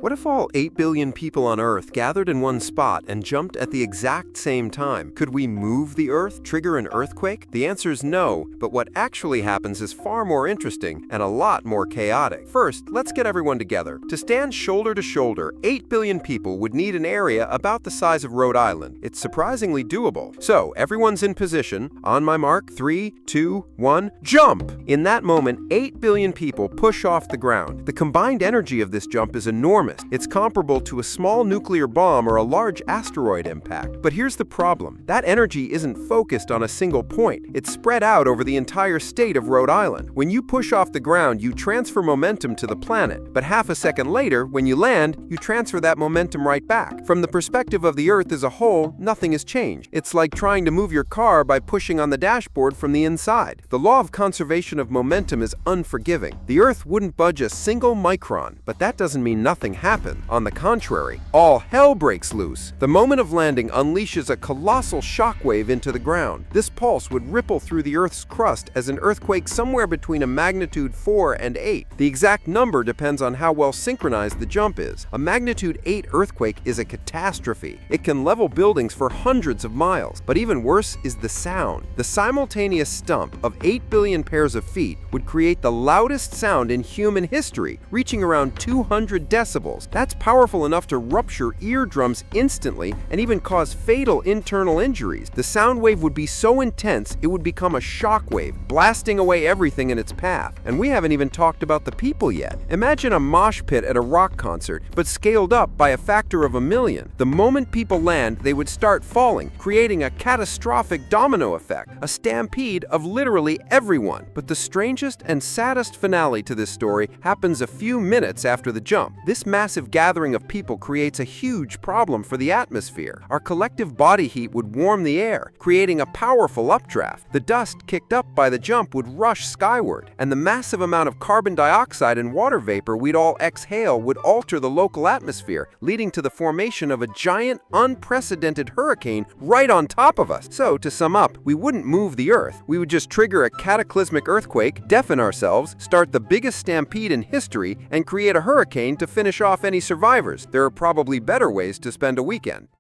What if all 8 billion people on Earth gathered in one spot and jumped at the exact same time? Could we move the Earth, trigger an earthquake? The answer is no, but what actually happens is far more interesting and a lot more chaotic. First, let's get everyone together. To stand shoulder to shoulder, 8 billion people would need an area about the size of Rhode Island. It's surprisingly doable. So, everyone's in position. On my mark, 3, 2, 1, jump! In that moment, 8 billion people push off the ground. The combined energy of this jump is enormous. It's comparable to a small nuclear bomb or a large asteroid impact. But here's the problem. That energy isn't focused on a single point. It's spread out over the entire state of Rhode Island. When you push off the ground, you transfer momentum to the planet. But half a second later, when you land, you transfer that momentum right back. From the perspective of the Earth as a whole, nothing has changed. It's like trying to move your car by pushing on the dashboard from the inside. The law of conservation of momentum is unforgiving. The Earth wouldn't budge a single micron, but that doesn't mean nothing happen. On the contrary, all hell breaks loose. The moment of landing unleashes a colossal shockwave into the ground. This pulse would ripple through the Earth's crust as an earthquake somewhere between a magnitude 4 and 8. The exact number depends on how well synchronized the jump is. A magnitude 8 earthquake is a catastrophe. It can level buildings for hundreds of miles. But even worse is the sound. The simultaneous stump of 8 billion pairs of feet would create the loudest sound in human history, reaching around 200 decibels. That's powerful enough to rupture eardrums instantly and even cause fatal internal injuries. The sound wave would be so intense it would become a shock wave, blasting away everything in its path. And we haven't even talked about the people yet. Imagine a mosh pit at a rock concert, but scaled up by a factor of 1,000,000. The moment people land, they would start falling, creating a catastrophic domino effect, a stampede of literally everyone. But the strangest and saddest finale to this story happens a few minutes after the jump. This massive gathering of people creates a huge problem for the atmosphere. Our collective body heat would warm the air, creating a powerful updraft. The dust kicked up by the jump would rush skyward, and the massive amount of carbon dioxide and water vapor we'd all exhale would alter the local atmosphere, leading to the formation of a giant, unprecedented hurricane right on top of us. So, to sum up, we wouldn't move the Earth. We would just trigger a cataclysmic earthquake, deafen ourselves, start the biggest stampede in history, and create a hurricane to finish off any survivors. There are probably better ways to spend a weekend.